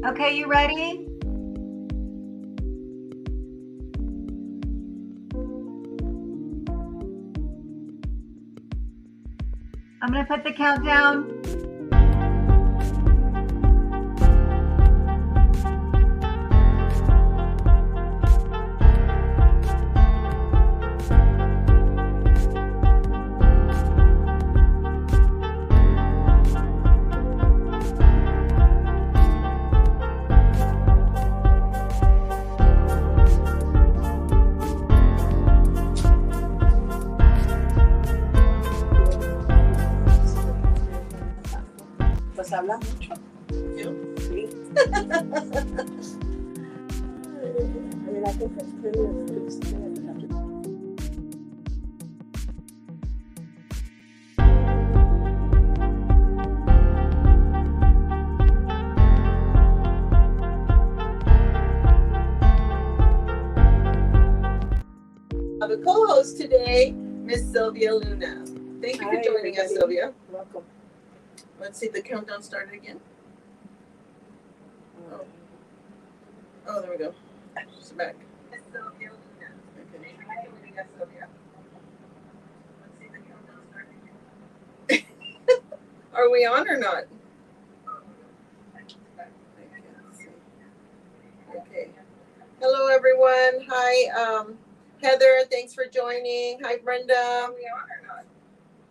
Okay, you ready? I'm going to put the countdown. Pues habla mucho. ¿Yo? Sí. I mean, I think that's pretty good. The co-host today, Miss Sylvia Luna. Thank you for joining us, Sylvia. Welcome. Let's see the countdown started again. Oh, there we go. She's back. Miss Sylvia Luna. Okay. Thank you for joining us, Sylvia. Let's see the countdown started again. Are we on or not? Okay. Hello, everyone. Hi, Heather. Thanks for joining. Hi, Brenda. Are we on or not?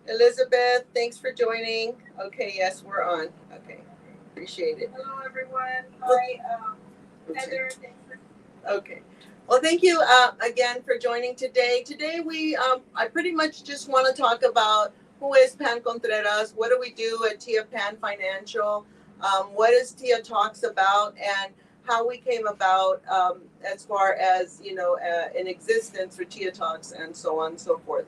Elizabeth, thanks for joining. Okay, yes, we're on. Okay, appreciate it. Hello, everyone. Hi, Heather. Thanks for. Okay. Well, thank you again for joining today. Today I pretty much just want to talk about who is PAnn Contreras, what do we do at PAnn Financial, what is Tia Talks about, and how we came about as far as, in existence for Tia Talks and so on and so forth.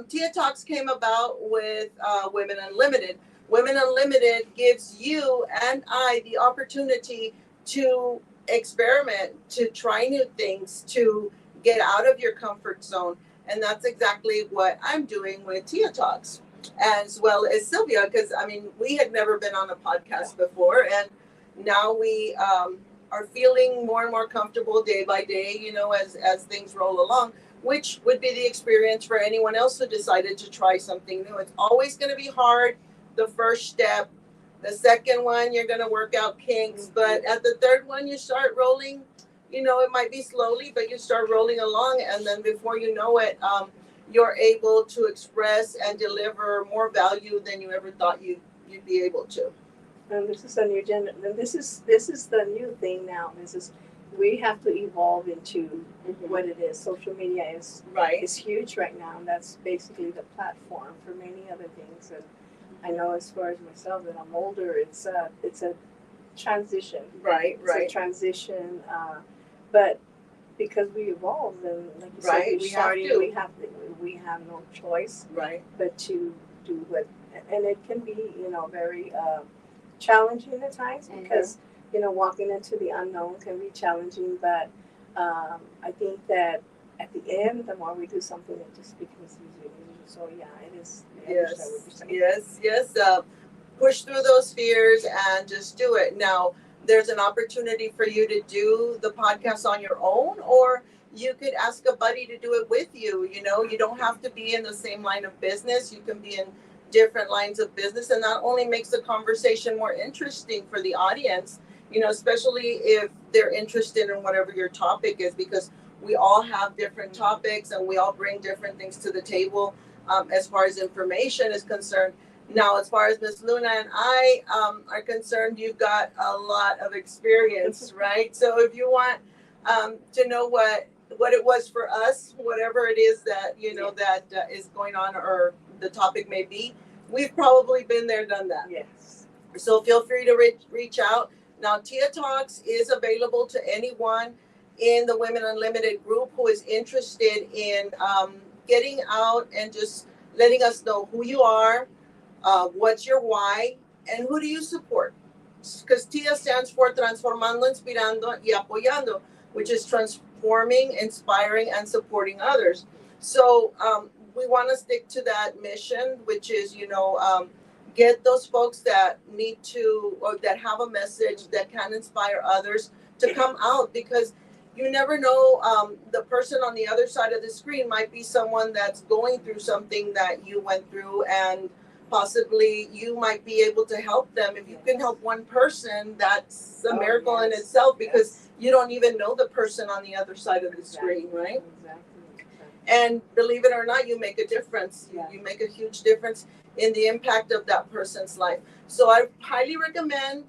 Tia Talks came about with Women Unlimited. Women Unlimited gives you and I the opportunity to experiment, to try new things, to get out of your comfort zone. And that's exactly what I'm doing with Tia Talks, as well as Sylvia, because, we had never been on a podcast before. And now we are feeling more and more comfortable day by day, as things roll along, which would be the experience for anyone else who decided to try something new. It's always going to be hard, the first step. The second one, you're going to work out kinks. But at the third one, you start rolling. It might be slowly, but you start rolling along. And then before you know it, you're able to express and deliver more value than you ever thought you'd be able to. And this is a new this is the new thing now. We have to evolve into what it is. Social media is huge right now, and that's basically the platform for many other things. And I know, as far as myself, that I'm older, it's a transition. It's a transition, but because we evolved, and like you said, we have no choice, but to do what, and it can be, very challenging at times, because walking into the unknown can be challenging, but I think that at the end, the more we do something, it just becomes easier. So yeah, it is. Yes. Push through those fears and just do it. Now, there's an opportunity for you to do the podcast on your own, or you could ask a buddy to do it with you. You don't have to be in the same line of business. You can be in different lines of business, and that only makes the conversation more interesting for the audience, especially if they're interested in whatever your topic is, because we all have different topics and we all bring different things to the table as far as information is concerned. Now, as far as Ms. Luna and I are concerned, you've got a lot of experience, right? So if you want to know what it was for us, whatever it is that, that is going on, or the topic may be, we've probably been there, done that. Yes. So feel free to reach out. Now, Tia Talks is available to anyone in the Women Unlimited group who is interested in getting out and just letting us know who you are, what's your why, and who do you support. Because TIA stands for Transformando, Inspirando y Apoyando, which is transforming, inspiring, and supporting others. So we want to stick to that mission, which is, get those folks that need to, or that have a message that can inspire others to come out, because you never know, the person on the other side of the screen might be someone that's going through something that you went through, and possibly you might be able to help them. If you can help one person, that's a miracle in itself, because you don't even know the person on the other side of the screen, right? And believe it or not, you make a difference. You make a huge difference in the impact of that person's life. So I highly recommend,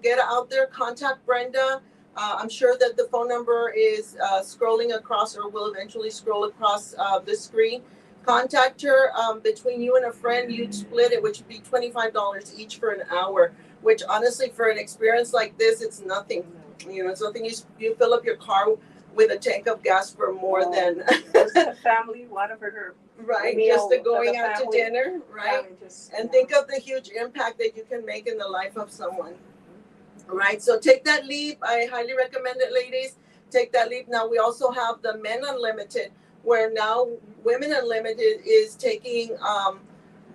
get out there, contact Brenda. I'm sure that the phone number is scrolling across, or will eventually scroll across the screen. Contact her. Between you and a friend, you'd split it, which would be $25 each for an hour, which honestly, for an experience like this, it's nothing. It's nothing. You fill up your car with a tank of gas for more than a family, whatever. Right, just the going out to dinner, right? And think of the huge impact that you can make in the life of someone. Right, so take that leap. I highly recommend it, ladies. Take that leap. Now we also have the Men Unlimited, where now Women Unlimited is taking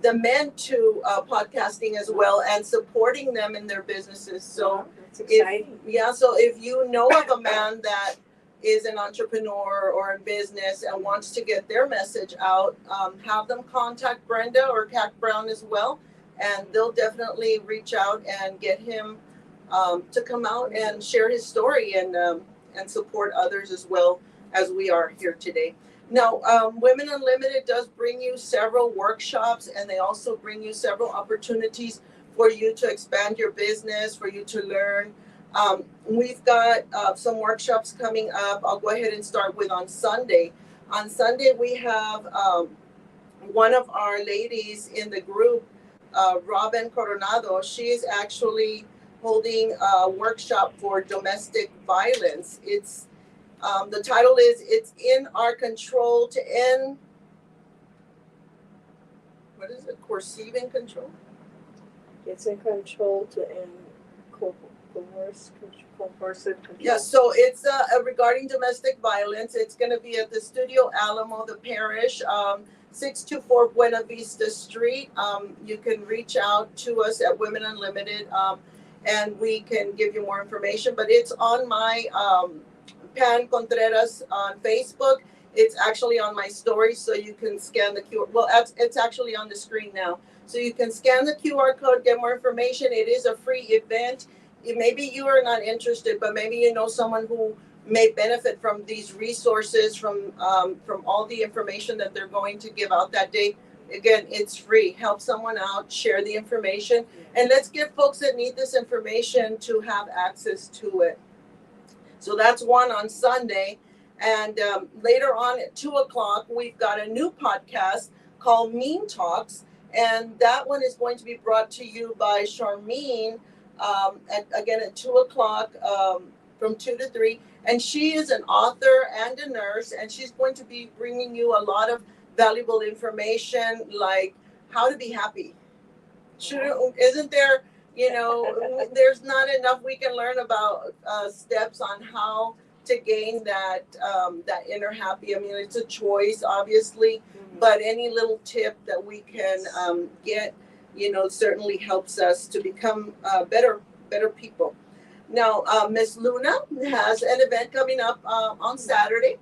the men to podcasting as well, and supporting them in their businesses. So that's exciting. So if you know of a man that is an entrepreneur or in business and wants to get their message out, have them contact Brenda or Cat Brown as well, and they'll definitely reach out and get him to come out and share his story, and support others as well as we are here today. Now, Women Unlimited does bring you several workshops, and they also bring you several opportunities for you to expand your business, for you to learn. We've got some workshops coming up. I'll go ahead and start with on Sunday. On Sunday, we have one of our ladies in the group, Robin Coronado. She is actually holding a workshop for domestic violence. It's the title is "It's in Our Control to End." What is it? Coercive control. It's in control to end coercive control. Yeah, so it's regarding domestic violence. It's going to be at the Studio Alamo, the parish, 624 Buena Vista Street. You can reach out to us at Women Unlimited, and we can give you more information. But it's on my PAnn Contreras on Facebook. It's actually on my story, so you can scan the QR. Well, it's actually on the screen now. So you can scan the QR code, get more information. It is a free event. Maybe you are not interested, but maybe you know someone who may benefit from these resources, from all the information that they're going to give out that day. Again, it's free. Help someone out, share the information, and let's give folks that need this information to have access to it. So that's one on Sunday. And later on at 2:00, we've got a new podcast called Mean Talks. And that one is going to be brought to you by Charmaine, again at 2:00, from 2 to 3. And she is an author and a nurse, and she's going to be bringing you a lot of valuable information, like how to be happy. Isn't there, there's not enough we can learn about steps on how to gain that inner happy. I mean, it's a choice, obviously, but any little tip that we can get, certainly helps us to become better people. Now, Miss Luna has an event coming up on Saturday,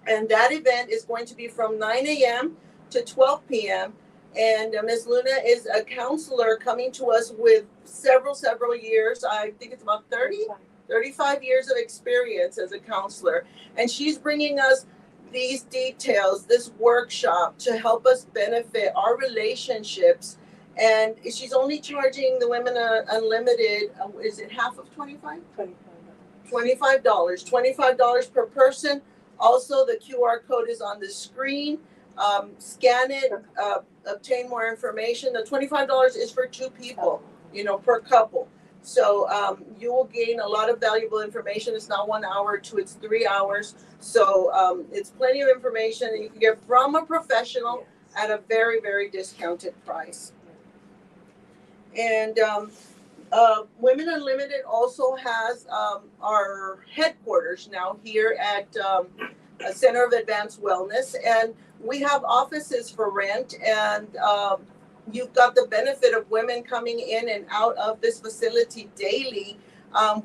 and that event is going to be from 9 a.m. to 12 p.m. And Miss Luna is a counselor coming to us with several years. I think it's about 35 years of experience as a counselor. And she's bringing us these details, this workshop, to help us benefit our relationships. And she's only charging the Women Unlimited, is it half of $25? $25 per person. Also, the QR code is on the screen. Scan it, obtain more information. The $25 is for 2 people, per couple. So you will gain a lot of valuable information. It's not 1 hour or 2, it's 3 hours. So it's plenty of information that you can get from a professional at a very, very discounted price. And Women Unlimited also has our headquarters now here at a Center of Advanced Wellness. And we have offices for rent, and you've got the benefit of women coming in and out of this facility daily,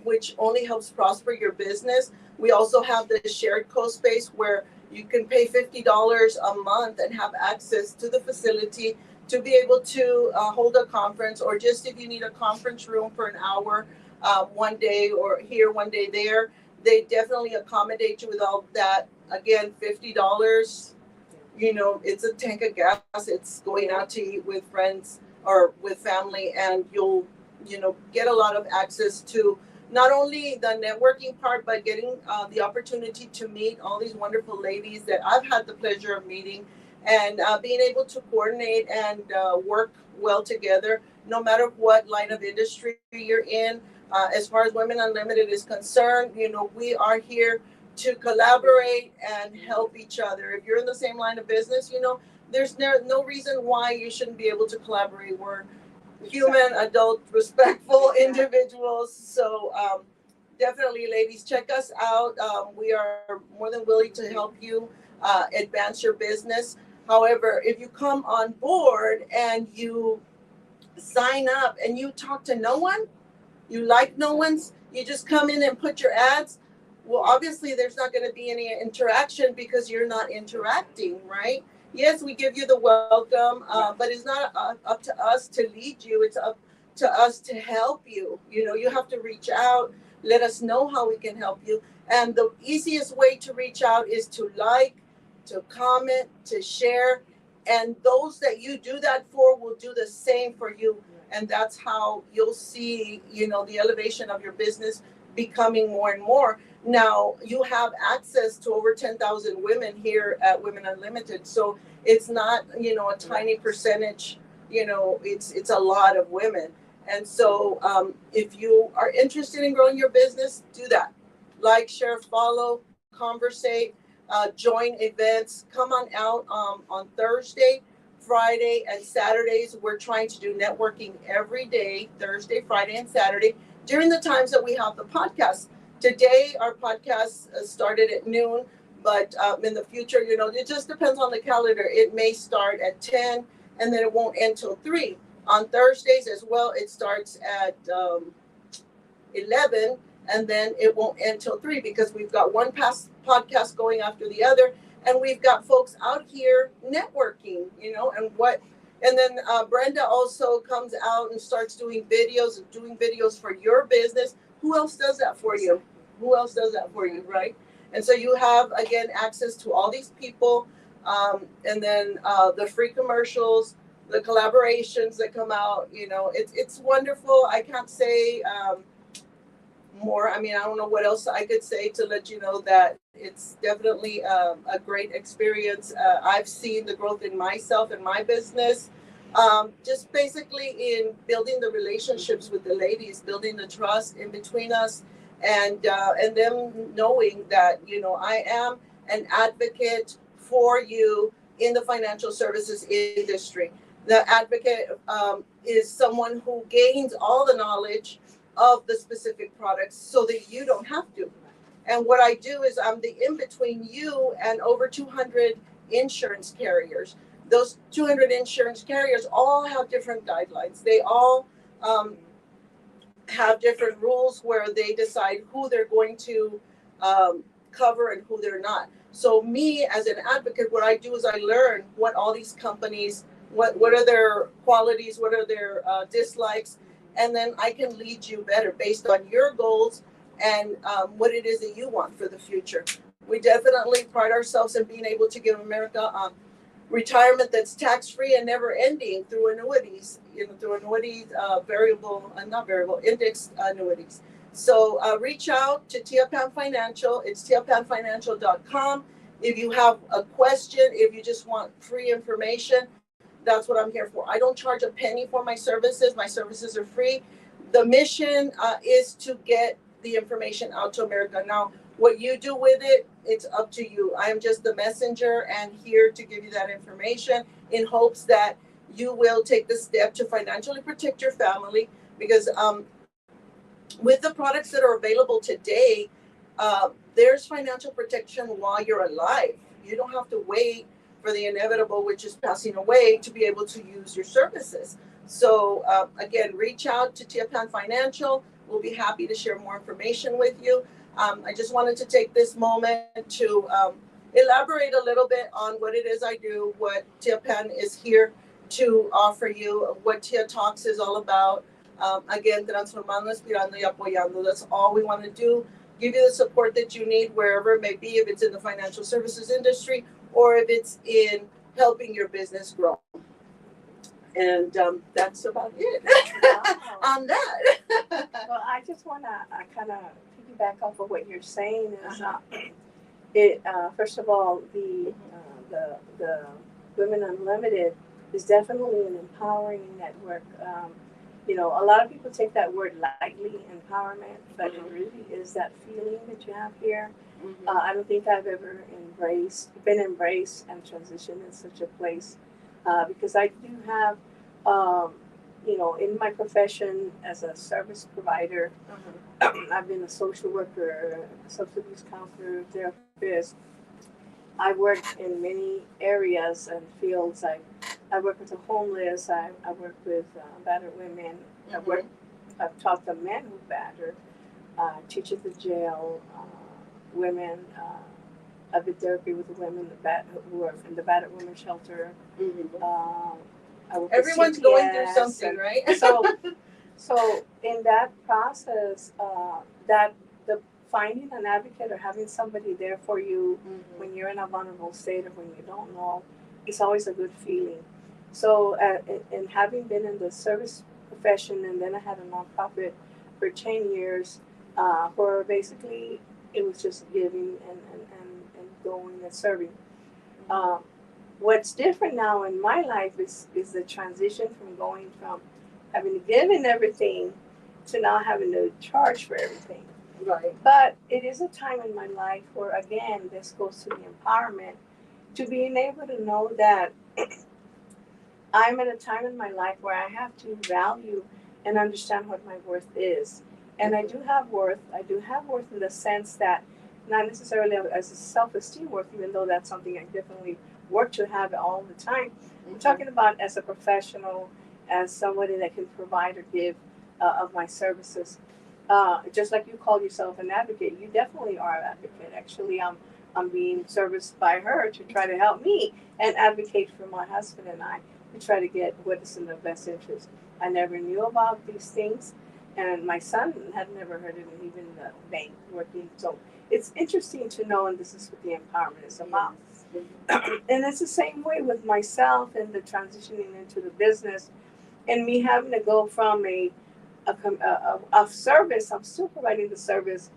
which only helps prosper your business. We also have the shared co-space where you can pay $50 a month and have access to the facility to be able to hold a conference, or just if you need a conference room for an hour, one day or here, one day there, they definitely accommodate you with all that. Again, $50, you know, it's a tank of gas. It's going out to eat with friends or with family, and you'll, you know, get a lot of access to not only the networking part, but getting the opportunity to meet all these wonderful ladies that I've had the pleasure of meeting, and being able to coordinate and work well together, no matter what line of industry you're in. As far as Women Unlimited is concerned, you know, we are here to collaborate and help each other. If you're in the same line of business, you know, there's no reason why you shouldn't be able to collaborate. We're human, adult, respectful individuals. So definitely, ladies, check us out. We are more than willing to help you advance your business. However, if you come on board and you sign up and you talk to no one, you like no one's, you just come in and put your ads, well, obviously there's not going to be any interaction because you're not interacting, right? Yes, we give you the welcome, but it's not up to us to lead you. It's up to us to help you. You know, you have to reach out, let us know how we can help you. And the easiest way to reach out is to like, to comment, to share. And those that you do that for will do the same for you. And that's how you'll see, you know, the elevation of your business becoming more and more. Now, you have access to over 10,000 women here at Women Unlimited. So it's not, you know, a tiny percentage, you know, it's a lot of women. And so if you are interested in growing your business, do that. Like, share, follow, conversate, join events, come on out on Thursday, Friday, and Saturdays. We're trying to do networking every day, Thursday, Friday, and Saturday, during the times that we have the podcast. Today, our podcast started at noon, but in the future, you know, it just depends on the calendar. It may start at 10, and then it won't end till 3. On Thursdays as well, it starts at 11, and then it won't end till 3 because we've got one podcast going after the other, and we've got folks out here networking, you know, and then Brenda also comes out and starts doing videos for your business. Who else does that for you? Who else does that for you, right? And so you have, again, access to all these people, and then the free commercials, the collaborations that come out, you know, it's wonderful. I can't say more. I mean, I don't know what else I could say to let you know that it's definitely a great experience. I've seen the growth in myself and my business, just basically in building the relationships with the ladies, building the trust in between us, and them knowing that, you know, I am an advocate for you in the financial services industry. The advocate is someone who gains all the knowledge of the specific products so that you don't have to. And what I do is I'm the in-between you and over 200 insurance carriers. Those 200 insurance carriers all have different guidelines. They all have different rules where they decide who they're going to cover and who they're not. So me as an advocate, what I do is I learn what all these companies, what are their qualities, what are their dislikes, and then I can lead you better based on your goals and what it is that you want for the future. We definitely pride ourselves in being able to give America retirement that's tax-free and never-ending through annuities, you know, through annuities, indexed annuities. So reach out to PAnn Financial. It's PAnnFinancial.com. If you have a question, if you just want free information, that's what I'm here for. I don't charge a penny for my services. My services are free. The mission is to get the information out to America. Now, what you do with it, it's up to you. I am just the messenger and here to give you that information in hopes that you will take the step to financially protect your family, because with the products that are available today, there's financial protection while you're alive. You don't have to wait for the inevitable, which is passing away, to be able to use your services. So again, reach out to PAnn Financial. We'll be happy to share more information with you. I just wanted to take this moment to elaborate a little bit on what it is I do, what PAnn is here to offer you, what Tia Talks is all about. Again, transformando, inspirando y apoyando. That's all we want to do. Give you the support that you need wherever it may be, if it's in the financial services industry or if it's in helping your business grow. And that's about it on that. Well, I just want to kind of piggyback off of what you're saying. Is first of all, the Women Unlimited is definitely an empowering network. You know, a lot of people take that word lightly, empowerment, but it really is that feeling that you have here. I don't think I've ever been embraced and transitioned in such a place, because I do have, you know, in my profession as a service provider, I've been a social worker, a substance abuse counselor, therapist. I worked in many areas and fields. I work with the homeless. I work with battered women. I've taught the men who batter, teach at the jail, women. I've been therapy with the women who are in the battered women shelter. I work Everyone's with going through CPS, something, right? So in that process, that the finding an advocate or having somebody there for you when you're in a vulnerable state or when you don't know, it's always a good feeling. So, and having been in the service profession, and then I had a nonprofit for 10 years, where basically it was just giving and going and serving. What's different now in my life is the transition from going from having to give in everything to now having to charge for everything. Right. But it is a time in my life where, again, this goes to the empowerment, to being able to know that I'm at a time in my life where I have to value and understand what my worth is. And I do have worth. I do have worth in the sense that not necessarily as a self-esteem worth, even though that's something I definitely work to have all the time. I'm talking about as a professional, as somebody that can provide or give of my services. Just like you call yourself an advocate, you definitely are an advocate. Actually, I'm being serviced by her to try to help me and advocate for my husband and I to try to get what is in the best interest. I never knew about these things, and my son had never heard of it, even the bank working. So it's interesting to know, and this is what the empowerment is about. And it's the same way with myself and the transitioning into the business, and me having to go from a service. I'm still providing the service,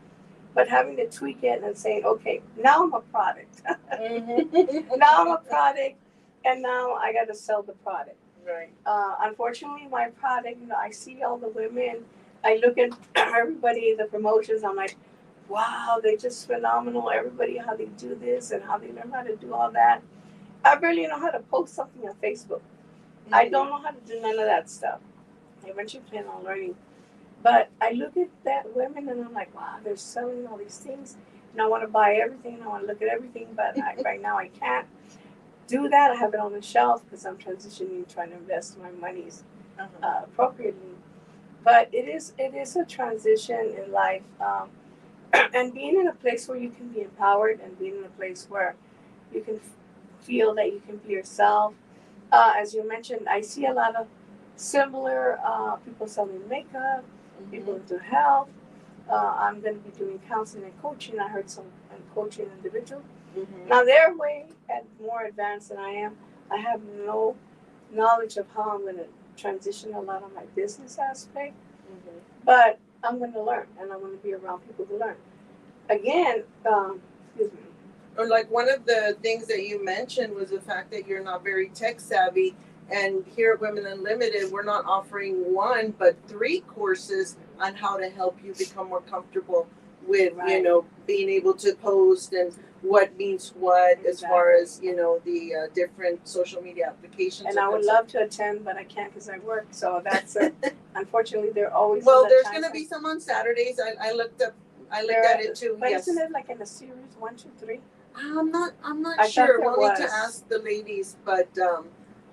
but having to tweak it and saying, okay, now I'm a product. Now I'm a product, and now I got to sell the product. Right. Unfortunately, my product, you know, I see all the women. I look at everybody, the promotions. I'm like, wow, they're just phenomenal. Everybody, how they do this and how they learn how to do all that. I barely know how to post something on Facebook. I don't know how to do none of that stuff. I eventually plan on learning. But I look at that women and I'm like, wow, they're selling all these things. And I want to buy everything. I want to look at everything. But right now I can't do that. I have it on the shelf because I'm transitioning, trying to invest my monies appropriately. But it is a transition in life. And being in a place where you can be empowered and being in a place where you can feel that you can be yourself. As you mentioned, I see a lot of similar people selling makeup, people into health. I'm going to be doing counseling and coaching. I heard some coaching individuals. Now they're way more advanced than I am. I have no knowledge of how I'm going to transition a lot of my business aspect, but I'm going to learn, and I'm going to be around people to learn. Again, excuse me. Or like one of the things that you mentioned was the fact that you're not very tech savvy. And here at Women Unlimited, we're not offering one, but 3 courses on how to help you become more comfortable with, you know, being able to post and what means what as far as, you know, the different social media applications. And I would love to attend, but I can't because I work. So that's unfortunately, they're always. Well, there's going to be some on Saturdays. I looked at it too. But yes. isn't it like in a series 1, 2, 3? I'm not I thought sure. there We'll need to was. ask the ladies, but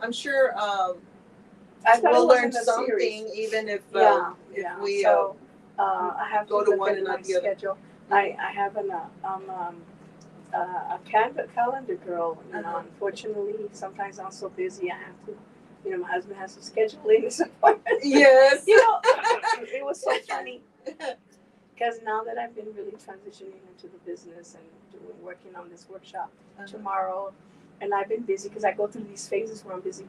I'm sure I thought we'll it was learn in the something, series. even if Yeah. we So I have go to to look one at and my not the other. schedule. I have a calendar girl. You know, Uh-huh. unfortunately, sometimes I'm so busy I have to. You know, my husband has to schedule in his appointment. Yes. You know, it was so funny because now that I've been really transitioning into the business and working on this workshop tomorrow, and I've been busy because I go through these phases where I'm busy.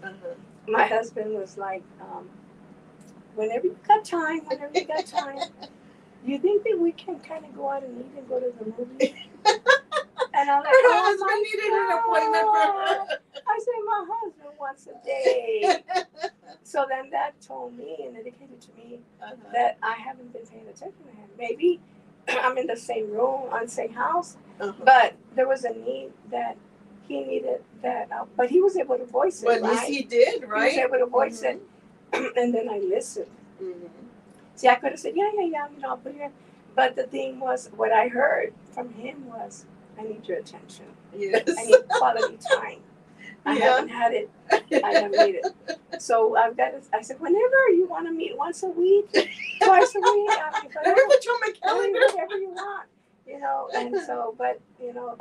Uh-huh. My husband was like, whenever you got time, you think that we can kind of go out and eat and go to the movies? And I'm like, Her oh husband my needed an appointment God. for her. I said, my husband wants a day. So then that told me and indicated to me that I haven't been paying attention to him. Maybe I'm in the same room, on the same house, but there was a need that he needed that, but he was able to voice it, But right? yes, he did, right? He was able to voice it, and then I listened. See, I could have said, yeah, you know, I'll put it in. But the thing was, what I heard from him was, I need your attention. Yes. I need quality time. I haven't had it. I haven't need it. So I've got to, I said, whenever you want to meet, once a week, twice a week, I mean, Let me put you on my calendar. whatever you want, you know. And so, but, you know,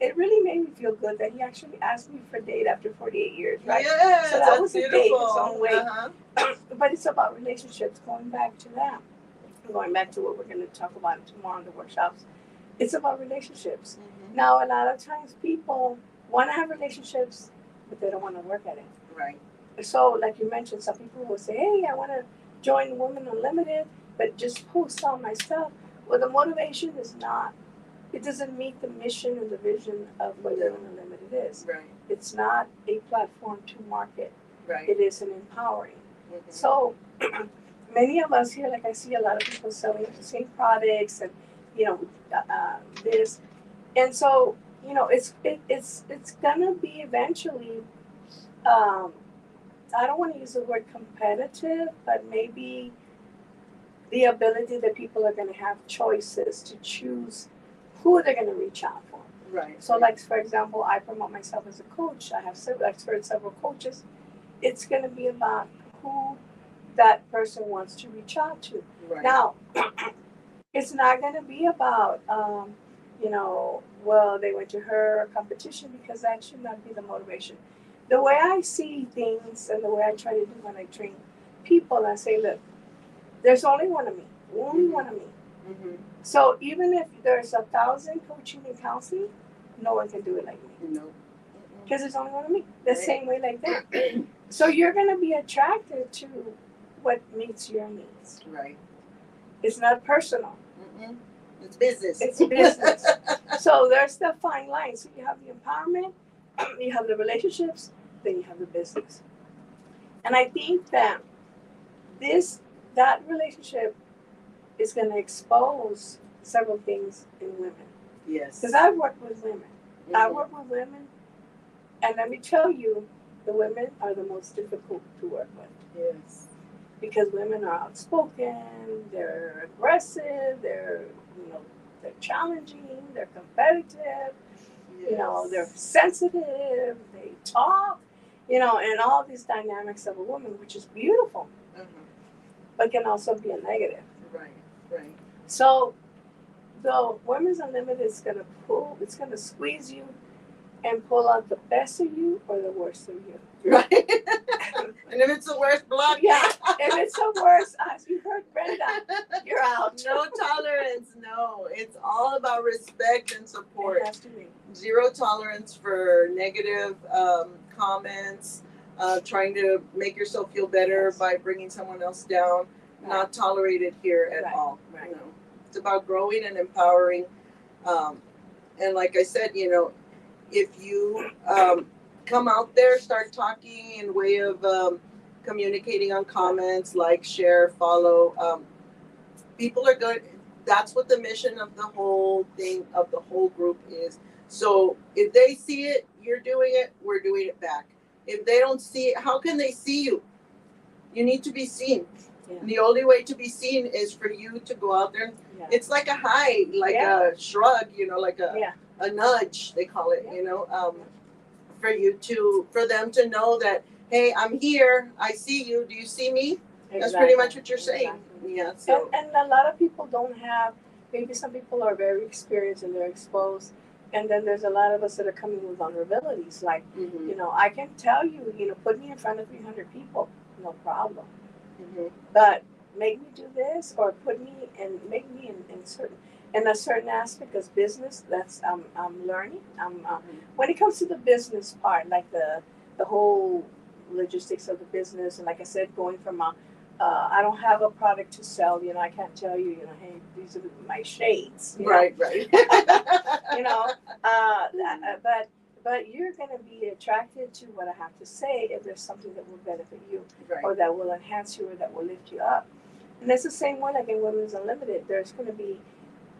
it really made me feel good that he actually asked me for a date after 48 years, right? Yes, So that was beautiful. a date its own way. Uh-huh. But it's about relationships, going back to that. Going back to what we're going to talk about tomorrow in the workshops. It's about relationships. Now, a lot of times people want to have relationships, but they don't want to work at it. Right. So, like you mentioned, some people will say, hey, I want to join Women Unlimited, but just post all my stuff. Well, the motivation is not, it doesn't meet the mission and the vision of what Women Unlimited is. Right. It's not a platform to market. Right. It is an empowering. So, many of us here, like I see a lot of people selling the same products and, you know, this. And so, you know, it's gonna be eventually, I don't want to use the word competitive, but maybe the ability that people are gonna have choices to choose who they're gonna reach out for. Right. So, like, for example, I promote myself as a coach. I've heard several coaches. It's gonna be about who that person wants to reach out to. Right. Now, it's not going to be about, you know, well, they went to her competition, because that should not be the motivation. The way I see things and the way I try to do when I train people, I say, look, there's only one of me, one of me. So even if there's 1,000 coaching and counseling, no one can do it like me. No. Because there's only one of me. The same way like that. So you're going to be attracted to what meets your needs. Right. It's not personal. It's business. It's business. So there's the fine line. So you have the empowerment, you have the relationships, then you have the business. And I think that that relationship is going to expose several things in women. Yes. Because I've worked with women. I work with women, and let me tell you, the women are the most difficult to work with. Yes. Because women are outspoken, they're aggressive, they're challenging, they're competitive, they're sensitive, they talk, and all these dynamics of a woman, which is beautiful, but can also be a negative. Right. So the Women's Unlimited is going to squeeze you and pull out the best of you or the worst of you. Right. And if it's the worst, block. Yeah. If it's the worst, as you heard Brenda, you're out. No tolerance. No. It's all about respect and support. It has to be. Zero tolerance for negative comments, trying to make yourself feel better by bringing someone else down. Right. Not tolerated here at all. Right. It's about growing and empowering. And like I said, if you come out there, start talking in way of communicating on comments, like, share, follow. People are good. That's what the mission of the whole thing, of the whole group is. So if they see it, you're doing it, we're doing it back. If they don't see it, how can they see you? You need to be seen. And the only way to be seen is for you to go out there. Yeah. It's like a hi, like a shrug, like a nudge, they call it, for you for them to know that, hey, I'm here, I see you, do you see me? Exactly. That's pretty much what you're saying. Exactly. Yeah. So. And a lot of people don't have, maybe some people are very experienced and they're exposed. And then there's a lot of us that are coming with vulnerabilities. Like, I can tell you, put me in front of 300 people, no problem. But make me do this, or make me in a certain aspect of business. That's I'm learning. When it comes to the business part, like the whole logistics of the business, and like I said, going from I don't have a product to sell. I can't tell you, hey, these are my shades. Right. But you're going to be attracted to what I have to say if there's something that will benefit you, right. or that will enhance you, or that will lift you up. And that's the same way, like in Women's Unlimited. There's going to be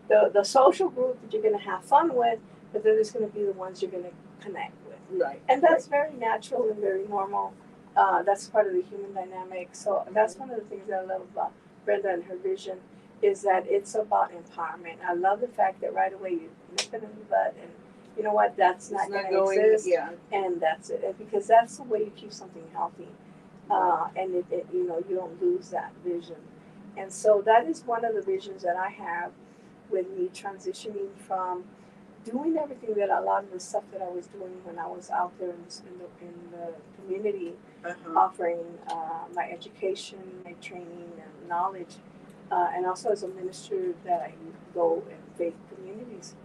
the social group that you're going to have fun with, but then there's going to be the ones you're going to connect with. Right. And that's very natural and very normal. That's part of the human dynamic. So that's one of the things that I love about Brenda and her vision, is that it's about empowerment. I love the fact that right away you nip it in the bud, and you know what, that's not going to exist. Yeah. And that's it. And because that's the way you keep something healthy. And it you don't lose that vision. And so that is one of the visions that I have with me transitioning from doing everything that a lot of the stuff that I was doing when I was out there in the community, offering my education, my training, and knowledge, and also as a minister that I go in faith communities.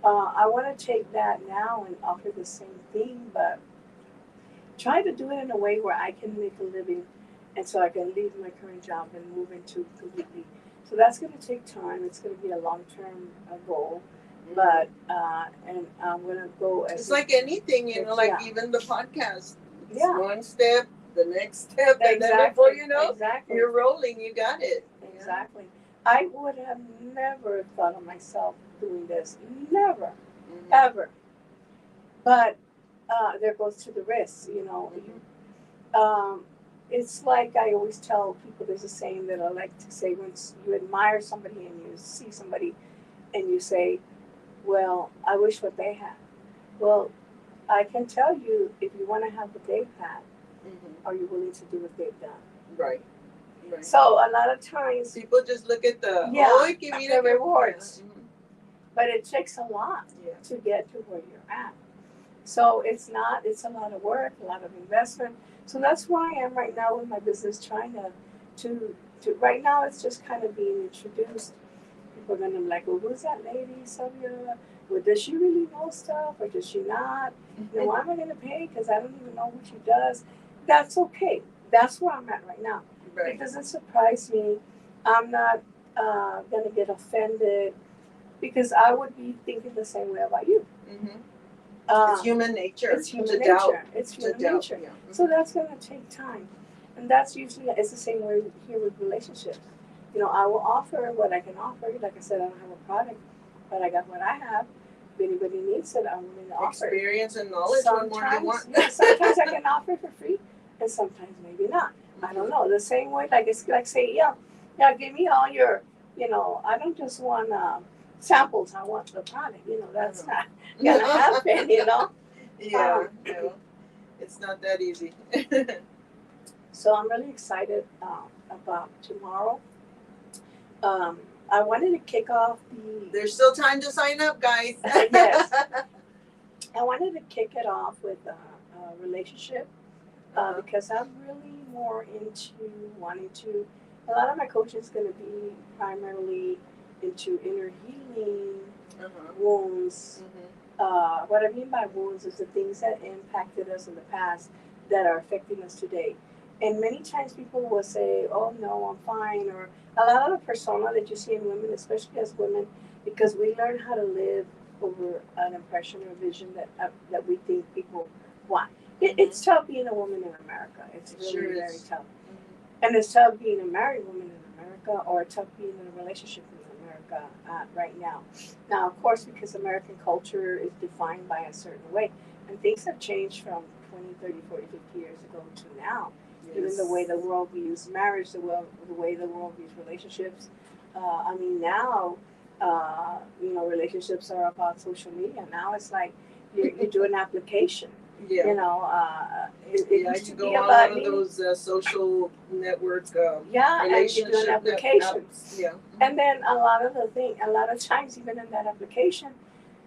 I want to take that now and offer the same thing, but try to do it in a way where I can make a living, and so I can leave my current job and move into completely. So that's going to take time. It's going to be a long-term goal, but and I'm going to go as it's like anything, even the podcast. It's one step, the next step, and then before you know, you're rolling. You got it. Exactly. I would have never thought of myself doing this. Never, ever. But there goes to the risks, It's like I always tell people, there's a saying that I like to say, when you admire somebody and you see somebody and you say, well, I wish what they had. Well, I can tell you, if you want to have what they've had, are you willing to do what they've done? Right. So a lot of times people just look at the rewards. But it takes a lot to get to where you're at. So it's a lot of work, a lot of investment. So that's why I am right now with my business, trying to right now it's just kind of being introduced. People are gonna be like, well, who's that lady, Sylvia? Well, does she really know stuff, or does she not? Why am I gonna pay? Because I don't even know what she does. That's okay. That's where I'm at right now. Right. It doesn't surprise me. I'm not gonna get offended, because I would be thinking the same way about you. It's human nature. It's human nature. It's human nature. Yeah. So that's going to take time, and that's usually it's the same way here with relationships. I will offer what I can offer. Like I said, I don't have a product, but I got what I have. If anybody needs it, I'm willing to offer. Experience and knowledge. Sometimes, what more you want. Sometimes I can offer for free, and sometimes maybe not. I don't know. The same way, like it's like say, give me all your, I don't just want samples. I want the product. That's not gonna happen. Yeah, no, it's not that easy. So I'm really excited about tomorrow. I wanted to kick off There's still time to sign up, guys. Yes. I wanted to kick it off with a relationship because I'm really more into wanting to. A lot of my coaching is going to be primarily into inner healing, wounds. What I mean by wounds is the things that impacted us in the past that are affecting us today. And many times people will say, oh no, I'm fine, or a lot of the persona that you see in women, especially as women, because we learn how to live over an impression or vision that we think people want. It's tough being a woman in America. It's really very tough. And it's tough being a married woman in America, or tough being in a relationship in America right now. Now, of course, because American culture is defined by a certain way, and things have changed from 20, 30, 40, 50 years ago to now. even the way the world views marriage, the way the world views relationships. I mean, now, relationships are about social media. Now it's like you do an application. Yeah. It used to you be go on about one of those social network and you relationship do an application. apps. Yeah. And then a lot of times, even in that application,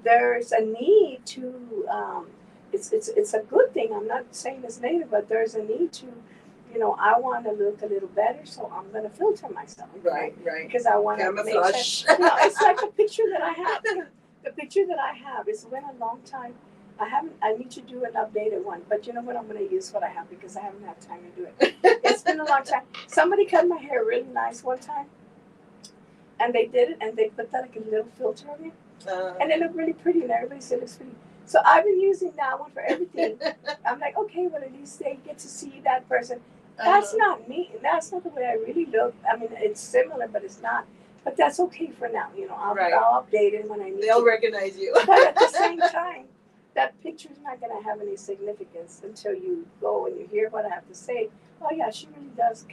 there's a need to. It's a good thing. I'm not saying it's negative, but there's a need to. I want to look a little better, so I'm going to filter myself. Right. Because I want to make Camouflage. sure. It's like a picture that I have. The picture that I have, it's been a long time. I need to do an updated one, but you know what? I'm going to use what I have because I haven't had time to do it. It's been a long time. Somebody cut my hair really nice one time, and they did it, and they put that like a little filter on it, and it looked really pretty, and everybody said it looks pretty. So I've been using that one for everything. I'm like, okay, well, at least they get to see that person. That's not me. That's not the way I really look. I mean, it's similar, but it's not. But that's okay for now. I'll update it when I need They'll to. recognize you. But at the same time, that picture's not going to have any significance until you go and you hear what I have to say. Oh yeah, she really does.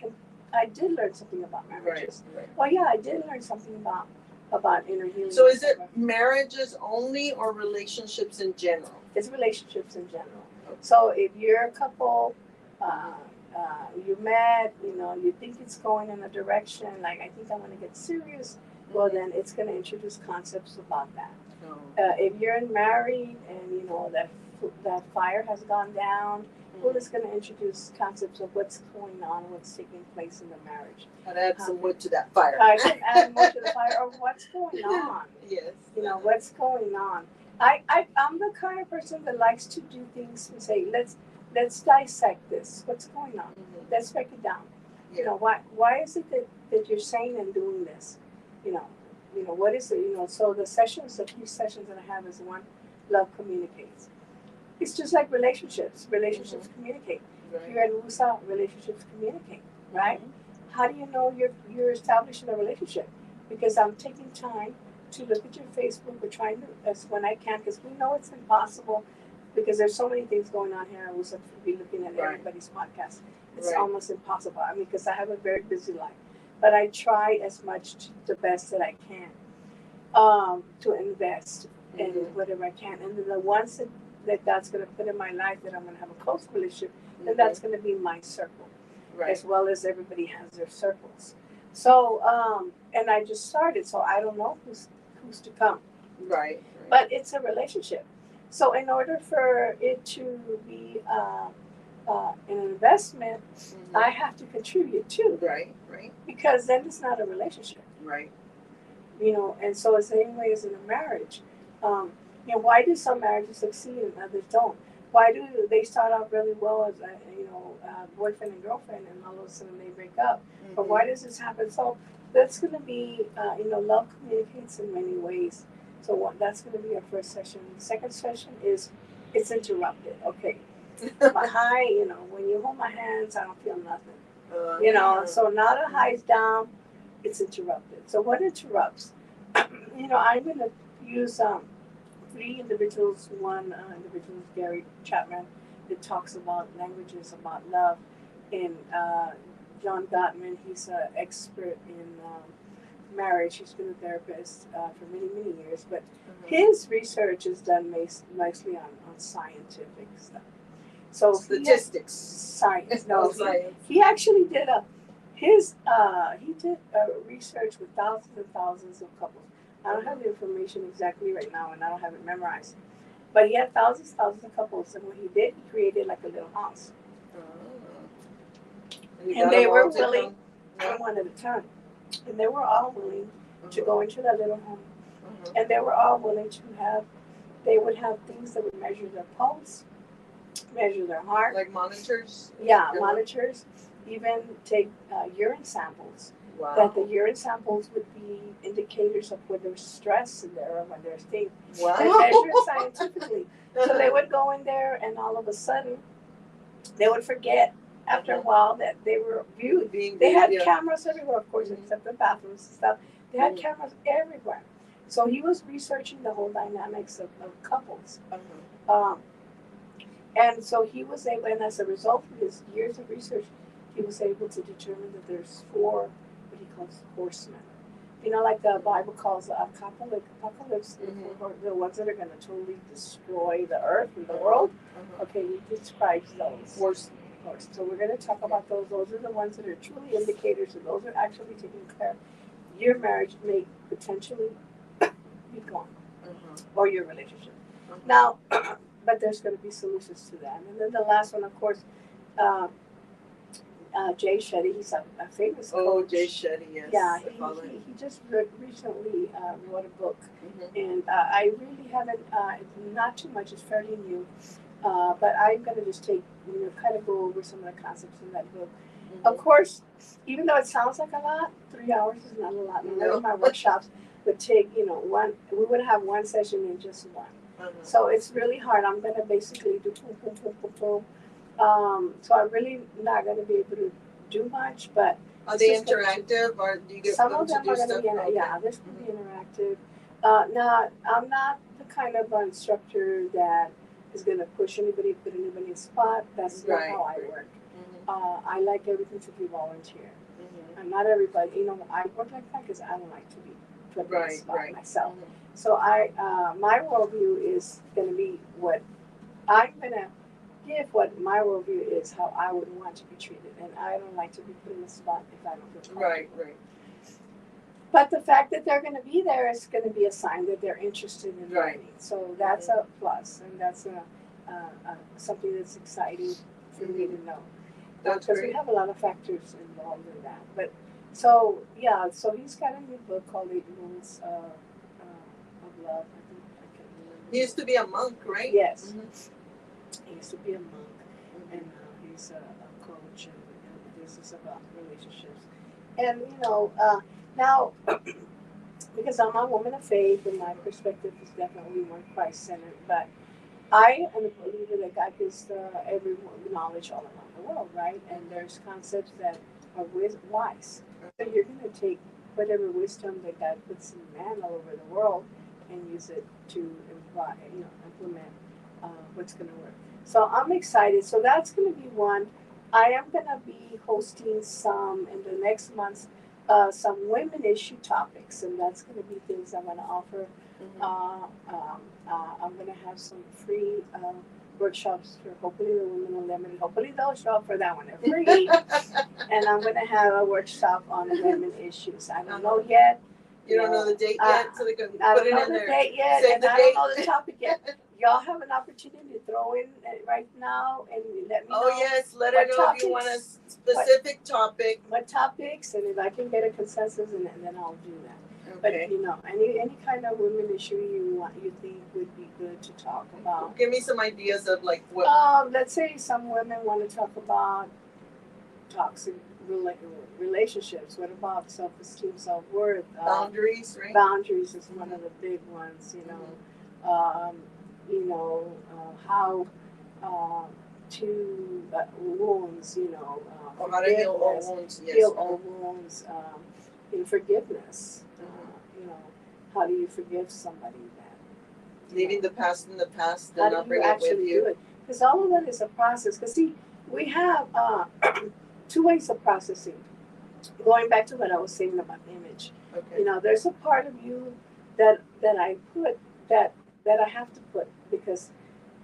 I did learn something about marriages. Right. Well, yeah, I did learn something about inner healing. So is it marriages only or relationships in general? It's relationships in general. So if you're a couple, you met, you think it's going in a direction, like I think I want to get serious, well then it's going to introduce concepts about that. If you're married and that fire has gone down, well, it's going to introduce concepts of what's going on, what's taking place in the marriage. I'd add some wood to that fire. I can add more to the fire, or what's going on. Yes. What's going on. I'm the kind of person that likes to do things and say, let's dissect this. What's going on? Mm-hmm. Let's break it down. Yeah. Why is it that you're saying and doing this? What is it? So the few sessions that I have is one, love communicates. It's just like relationships. Relationships communicate. Right. If you're in USA, relationships communicate, right? Mm-hmm. How do you know you're establishing a relationship? Because I'm taking time to look at your Facebook. We're trying to, as when I can, because we know it's impossible, because there's so many things going on here. I was to be looking at everybody's podcast. It's almost impossible. I mean, because I have a very busy life, but I try as much the best that I can to invest in whatever I can, and then the ones that God's going to put in my life that I'm going to have a close relationship, then that's going to be my circle, as well as everybody has their circles. So, and I just started, so I don't know who's to come. Right. But it's a relationship. So in order for it to be an investment, I have to contribute too. Right. Because then it's not a relationship. Right. And so it's the same way as in a marriage. Why do some marriages succeed and others don't? Why do they start out really well as boyfriend and girlfriend, and all of a sudden they break up? Mm-hmm. But why does this happen? So that's going to be, love communicates in many ways. So that's going to be our first session. The second session is it's interrupted. Okay, my high, when you hold my hands, I don't feel nothing. So now the high's down, it's interrupted. So what interrupts? I'm going to use 3 individuals. One individual is Gary Chapman, that talks about languages, about love, and John Gottman, he's an expert in marriage. He's been a therapist for many, many years, but his research is done mostly on scientific stuff. So statistics, science. No, science. He actually did research with thousands and thousands of couples. I don't have the information exactly right now, and I don't have it memorized. But he had thousands of couples, and what he did, he created like a little house. And they were willing, one at a time, and they were all willing to go into that little home. And they were all willing to they would have things that would measure their pulse, measure their heart. Like monitors? Yeah, monitors. Even take urine samples. Wow. That the urine samples would be indicators of whether there's stress in there or when there's things. Wow. And measure it scientifically. So they would go in there, and all of a sudden, they would forget after a while that they were viewed. They had cameras everywhere, of course, except the bathrooms and stuff. They had cameras everywhere. So he was researching the whole dynamics of couples. And so he was able, and as a result of his years of research, he was able to determine that there's four, what he calls horsemen. You know, like the Bible calls apocalypse, the ones that are going to totally destroy the earth and the world. Okay, he describes those. Horse. So we're going to talk about those. Those are the ones that are truly indicators, and those are actually taking care. Your marriage may potentially be gone, or your relationship. Now, but there's going to be solutions to that. And then the last one, of course, Jay Shetty. He's a famous coach. Oh, Jay Shetty, yes. Yeah, he just recently wrote a book, and I really haven't, not too much. It's fairly new, but I'm going to just take, kind of go over some of the concepts in that book. Of course, even though it sounds like a lot, 3 hours is not a lot. Many of my workshops would take, we would have one session in just one. So it's really hard. I'm going to basically do boom, boom, boom, boom, boom. So I'm really not going to be able to do much, but are they interactive, or do you get some them of them to do are going stuff? to be, yeah, this can be interactive. Now, I'm not the kind of instructor that is going to push anybody, put anybody in a spot. That's not how I work. I like everything to be volunteer. And not everybody, I work like that because I don't like to be put in a spot myself. So my worldview is going to be what I'm going to give. What my worldview is, how I would want to be treated, and I don't like to be put in a spot if I don't feel comfortable. Right. But the fact that they're going to be there is going to be a sign that they're interested in learning. So that's a plus, and that's something that's exciting for me to know. Because we have a lot of factors involved in that. But so he's got a new book called 8 Rules of Love. I can't remember. He used to be a monk, right? Yes. He used to be a monk, and he's a coach, and this is about relationships. And now, because I'm a woman of faith, and my perspective is definitely more Christ-centered, but I am a believer that God gives everyone knowledge all around the world, right? And there's concepts that are wise. So you're going to take whatever wisdom that God puts in man all over the world and use it to implement what's going to work. So I'm excited. So that's going to be one. I am going to be hosting some in the next month, some women issue topics, and that's going to be things I'm going to offer. I'm going to have some free workshops for hopefully the Women Unlimited. Hopefully they'll show up for that one. They're free. And I'm going to have a workshop on women issues. I don't know yet. You don't know the date yet, so they can I put it don't in know the there. date yet, Save and the I date. don't know the topic yet. Y'all have an opportunity to throw in right now and let me know. Oh yes, let her know if you want a specific topic. What topics, and if I can get a consensus, and then I'll do that. Okay. But any kind of women issue you think would be good to talk about. Give me some ideas of like what. Let's say some women want to talk about toxic relationships. What about self-esteem, self-worth? Boundaries, right? Boundaries is one of the big ones. How to wounds. Or how to heal all wounds. Yes. Heal all wounds. In forgiveness. How do you forgive somebody that leaving the past in the past and not bring it with you? Because all of that is a process. Because see, we have 2 ways of processing. Going back to what I was saying about image. Okay. There's a part of you that I put that I have to put, because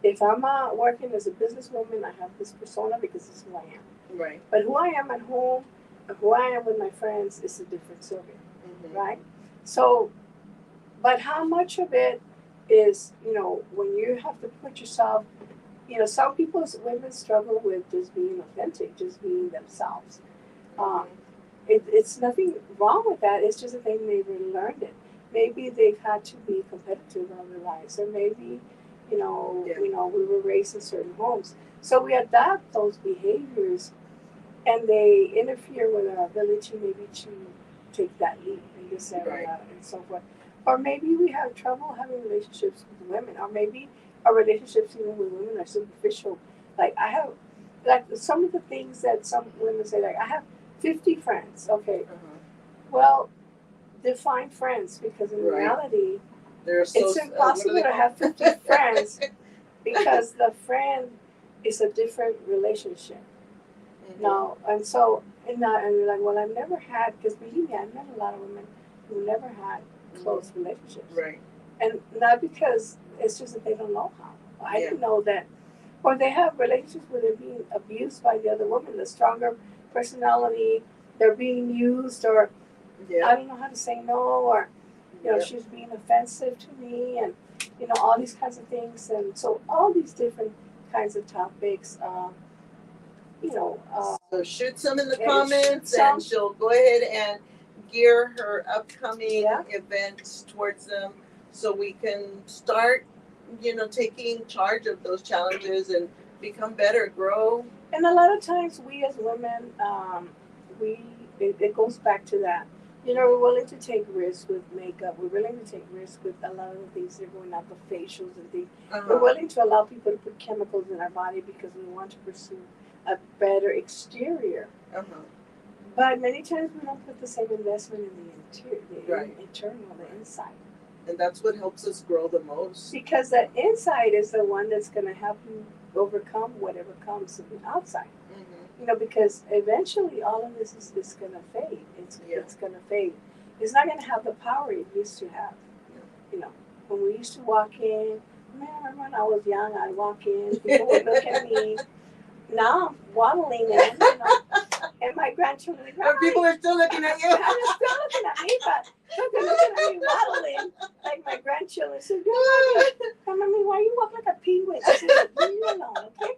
if I'm working as a businesswoman, I have this persona because this is who I am. Right. But who I am at home, who I am with my friends is a different story, right? So, but how much of it is, when you have to put yourself, some women struggle with just being authentic, just being themselves. It's nothing wrong with that. It's just that they never learned it. Maybe they've had to be competitive all their lives, or maybe, we were raised in certain homes. So we adopt those behaviors, and they interfere with our ability maybe to take that leap in this area and so forth. Or maybe we have trouble having relationships with women, or maybe our relationships even with women are superficial. Like I have, some of the things that some women say, like I have 50 friends. Okay, well, define friends, because in reality, it's impossible to have 50 friends because the friend is a different relationship. No, and so and you're like, well, I've never had, because believe me, I've met a lot of women who never had close relationships, Right. and not because it's just that they don't know how. I Yeah. didn't know that, or they have relationships where they're being abused by the other woman, the stronger personality, they're being used, or Yeah. I don't know how to say no, or Yeah. she's being offensive to me, and all these kinds of things, and so all these different kinds of topics. So shoot some in the Yeah, comments, shoot some. and she'll go ahead and gear her upcoming Yeah. events towards them, so we can start, taking charge of those challenges and become better, grow. And a lot of times, we as women, it goes back to that. We're willing to take risks with makeup. We're willing to take risks with a lot of the things that are going out, the facials and things. We're willing to allow people to put chemicals in our body because we want to pursue a better exterior. But many times we don't put the same investment in the interior, the internal, the inside. And that's what helps us grow the most. Because the inside is the one that's going to help you overcome whatever comes from the outside. Because eventually all of this is going to fade. It's going to fade. It's not going to have the power it used to have. When we used to walk in, man, I remember when I was young, I'd walk in, people would look at me. Now I'm waddling in, and my grandchildren are people are still looking at you. They're still looking at me, but they're looking at me waddling. Like my grandchildren said, Mommy, why you walk like a penguin? I said, leave me alone, okay?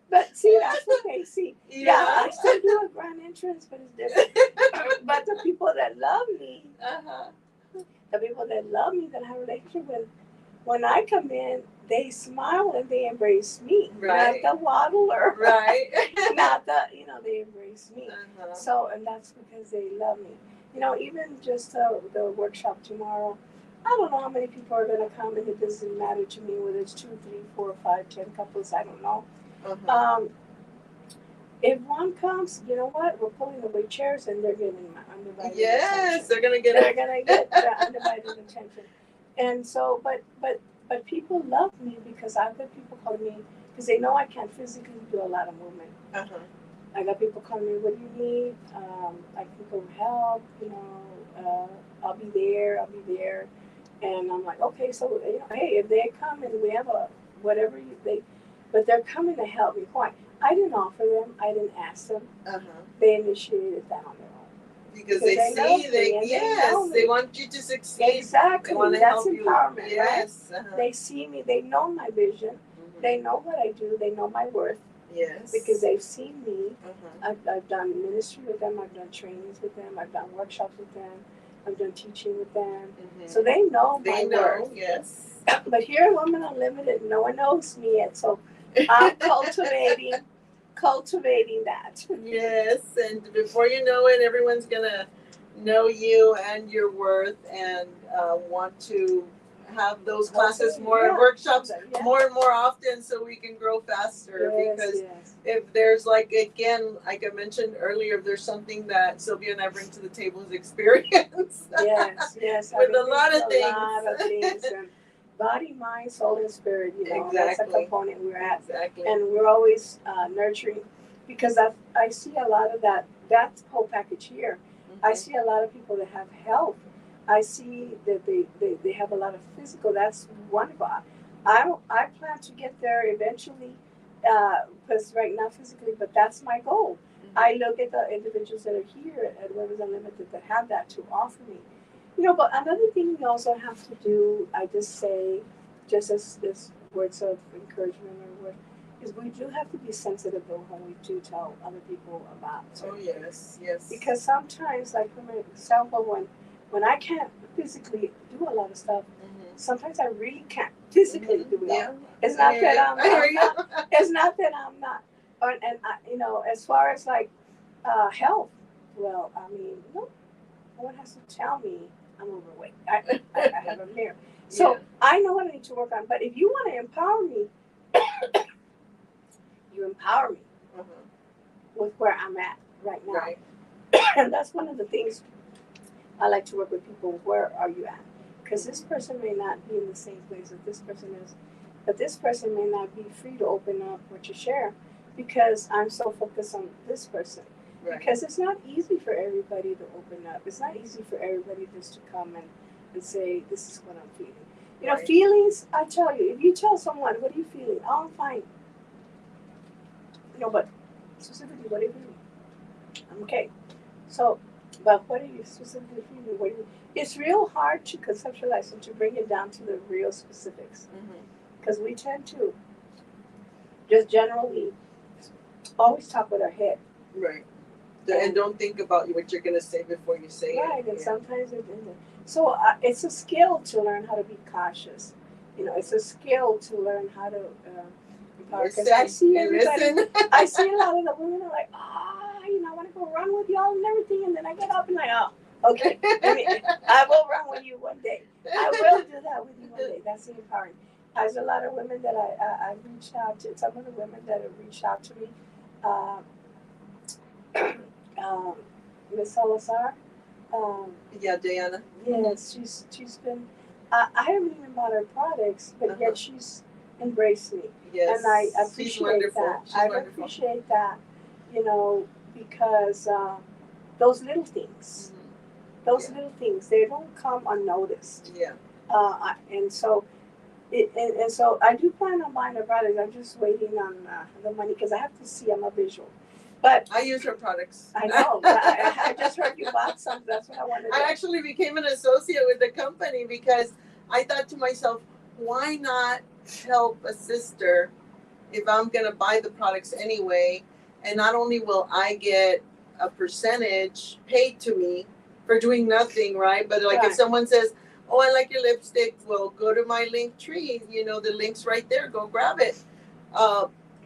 But see, that's okay. See, I still do a grand entrance, but it's different. But the people that love me, the people that love me, that I have a relationship with, when I come in, they smile and they embrace me. Right. Not the waddler. Right. Not the, they embrace me. So, and that's because they love me. Even just the workshop tomorrow, I don't know how many people are going to come, and it doesn't matter to me whether it's 2, 3, 4, 5, 10 couples, I don't know. If one comes, you know what? We're pulling away chairs and they're getting my undivided attention. Yes, they're gonna get the undivided attention. And so, but people love me because I've got people calling me because they know I can't physically do a lot of movement. I got people calling me, what do you need? I can go help. I'll be there. And I'm like, okay, so hey, if they come and we have a whatever but they're coming to help me. Why? I didn't offer them. I didn't ask them. They initiated that on their own. Because they see, they want you to succeed. Exactly. That's help empowerment, you. Yes. Right? They see me. They know my vision. They know what I do. They know my worth. Yes. Because they've seen me. I've done ministry with them. I've done trainings with them. I've done workshops with them. I've done teaching with them. So they know my worth. Yes. But here at Women Unlimited, no one knows me yet. So I'm cultivating that. Yes, and before you know it, everyone's gonna know you and your worth, and want to have those classes, workshops, more and more often, so we can grow faster. Because if there's like I mentioned earlier, if there's something that Sylvia and I bring to the table is experience. Yes, with a lot of things. And body, mind, soul, and spirit. That's a component we're at. Exactly. And we're always nurturing, because I see a lot of that whole package here. I see a lot of people that have health. I see that they have a lot of physical. That's wonderful. I plan to get there eventually, because right now physically, but that's my goal. I look at the individuals that are here at Women's Unlimited that have that to offer me. But another thing we also have to do, I just say, just as words of encouragement is we do have to be sensitive though when we do tell other people about yes. Because sometimes, like for example, when I can't physically do a lot of stuff, sometimes I really can't physically do it. Yeah. It's not that I'm not. It's not that I'm not. And as far as like health, well, I mean, no one has to tell me I'm overweight. I have a mirror. So I know what I need to work on. But if you want to empower me, you empower me with where I'm at right now. Right. And that's one of the things I like to work with people. Where are you at? Because this person may not be in the same place that this person is. But this person may not be free to open up or to share. because I'm so focused on this person. Right. Because it's not easy for everybody to open up. It's not easy for everybody just to come and say, this is what I'm feeling. You know, Right. feelings, I tell you, if you tell someone, what are you feeling? Oh, I'm fine. You know, but specifically, what are you feeling? I'm okay. So, but what are you specifically feeling? What are you, it's real hard to conceptualize and to bring it down to the real specifics. Because we tend to just generally always talk with our head. Right. And don't think about what you're gonna say before you say Right, it. and sometimes it isn't. So it's a skill to learn how to be cautious. You know, it's a skill to learn how to empower. Because I see everybody, I see a lot of the women are like, you know, I want to go run with y'all and everything, and then I get up and like, oh, okay, I will run with you one day. I will do that with you one day. That's the empowering. There's a lot of women that I've reached out to. Some of the women that have reached out to me. Miss Salazar. Yeah, Diana. Yes, she's been. I haven't even bought her products, but yet she's embraced me, Yes. and I She's appreciate wonderful. that. She's I wonderful. appreciate that, you know, because those little things, little things, they don't come unnoticed. Yeah. And so. And so I do plan on buying her products. I'm just waiting on the money because I have to see. I'm a visual. But I use her products. I know. I just heard you bought some. That's what I wanted to I actually became an associate with the company because I thought to myself, why not help a sister if I'm going to buy the products anyway? And not only will I get a percentage paid to me for doing nothing, right? But like if someone says, oh, I like your lipstick, well, go to my link tree. You know, the link's right there. Go grab it.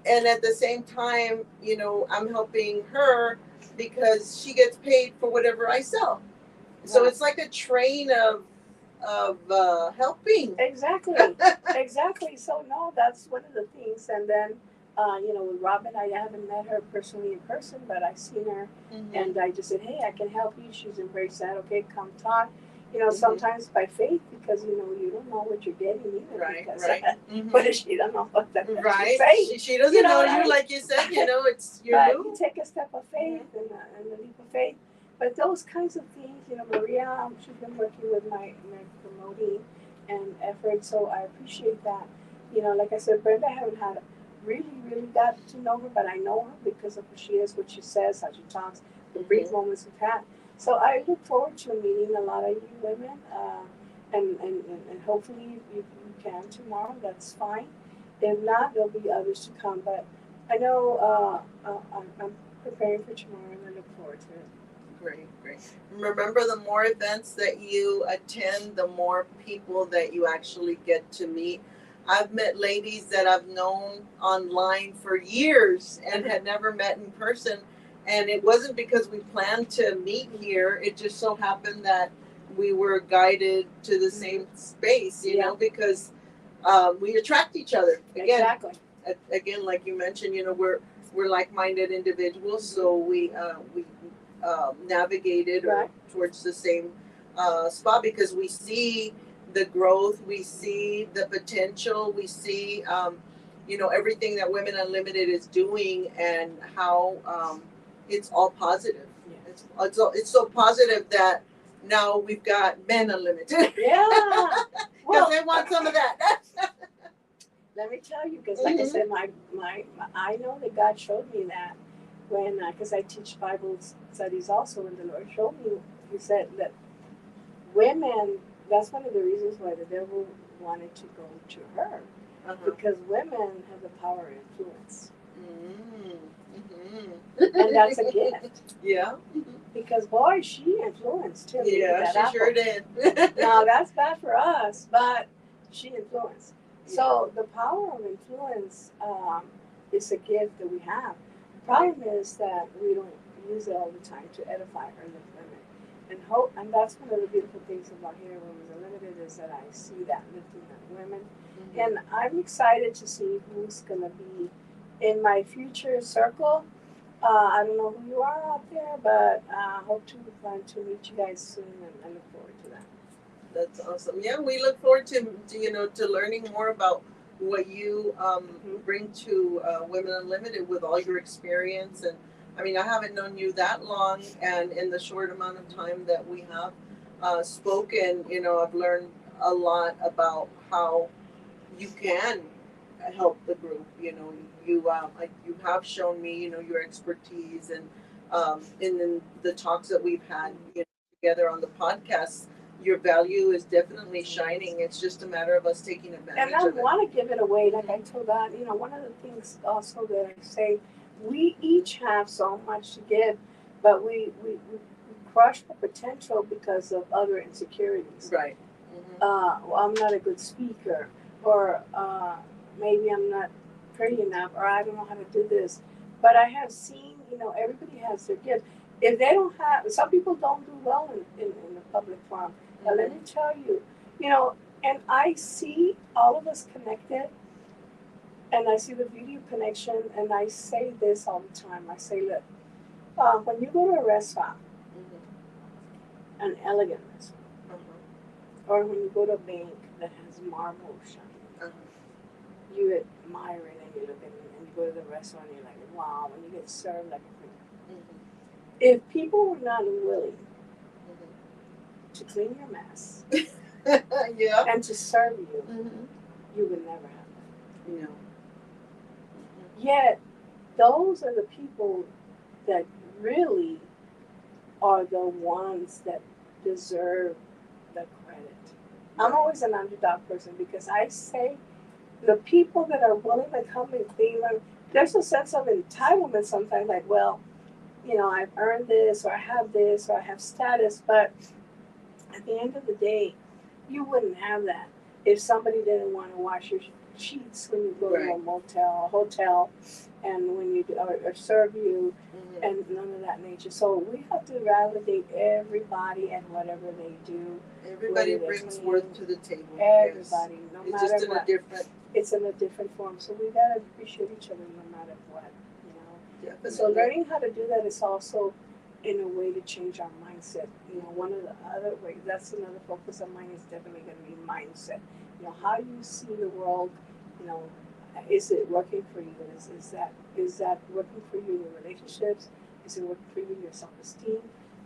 And at the same time, you know, I'm helping her because she gets paid for whatever I sell. So it's like a train of helping. Exactly. Exactly. So no, that's one of the things. And then, you know, with Robin, I haven't met her personally in person, but I've seen her, and I just said, hey, I can help you. She's embraced that. Okay, come talk. You know, sometimes by faith, because you know you don't know what you're getting either. Right, because, right. But if she don't know what that Right. She doesn't you know know, you, like you said. You know, it's but new. you take a step of faith and a leap of faith. But those kinds of things, you know, Maria, she's been working with my promoting and effort, so I appreciate that. You know, like I said, Brenda, I haven't had really got to know her, but I know her because of who she is, what she says, how she talks, the brief moments we've had. So I look forward to meeting a lot of you women, and hopefully you can tomorrow. That's fine. If not, there'll be others to come. But I know I'm preparing for tomorrow, and I look forward to it. Great. Remember, the more events that you attend, the more people that you actually get to meet. I've met ladies that I've known online for years and had never met in person. And it wasn't because we planned to meet here. It just so happened that we were guided to the same space, you know, because we attract each other. Again, like you mentioned, you know, we're like-minded individuals, so we navigated towards the same spot because we see the growth, we see the potential, we see you know, everything that Women Unlimited is doing and how it's all positive. It's so positive that now we've got Men Unlimited. Yeah. Because they want some of that. Let me tell you, because like I said, my I know that God showed me that when, because I teach Bible studies also, and the Lord showed me, He said that women, that's one of the reasons why the devil wanted to go to her, because women have the power of influence. And that's a gift. Yeah. Because boy, she influenced too. Yeah, she sure did. Now that's bad for us, but she influenced. So the power of influence is a gift that we have. The problem is that we don't use it all the time to edify or lift women. And that's one of the beautiful things about here at Women's Unlimited is that I see that lifting of women. And I'm excited to see who's going to be in my future circle. I don't know who you are out there, but I hope to plan to meet you guys soon, and I look forward to that. That's awesome. Yeah, we look forward to you know, to learning more about what you bring to Women Unlimited with all your experience. And I mean, I haven't known you that long, and in the short amount of time that we have spoken, you know, I've learned a lot about how you can help the group. You know, you like you have shown me, you know, your expertise, and in the talks that we've had, you know, together on the podcast, your value is definitely shining. It's just a matter of us taking advantage And I of it. want to give it away, like I told God, you know, one of the things also that I say, we each have so much to give, but we crush the potential because of other insecurities. Right. Well, I'm not a good speaker, or maybe I'm not pretty enough, or I don't know how to do this. But I have seen, you know, everybody has their gift. If they don't have, some people don't do well in the public forum. But let me tell you, you know, and I see all of us connected, and I see the video connection, and I say this all the time. I say, look, when you go to a restaurant, an elegant restaurant, or when you go to a bank that has marble shining, you admire it and you look at it, and you go to the restaurant and you're like, wow, when you get served like a queen. If people were not willing to clean your mess Yeah. and to serve you, you would never have that. No. Yet, those are the people that really are the ones that deserve the credit. I'm always an underdog person because I say the people that are willing to come and clean them, there's a sense of entitlement sometimes, like, well, you know, I've earned this, or I have this, or I have status, but at the end of the day, you wouldn't have that if somebody didn't want to wash your sheets when you go to a motel, a hotel, and when you do, or serve you, and none of that nature. So we have to validate everybody and whatever they do. Everybody brings worth to the table. Everybody, no it's matter just in what. a different. It's in a different form. So we gotta appreciate each other no matter what, you know. Definitely. So learning how to do that is also in a way to change our mindset. You know, one of the other ways, that's another focus of mine, is definitely going to be mindset. You know, how you see the world. You know, is it working for you? Is that working for you in your relationships? Is it working for you in your self-esteem?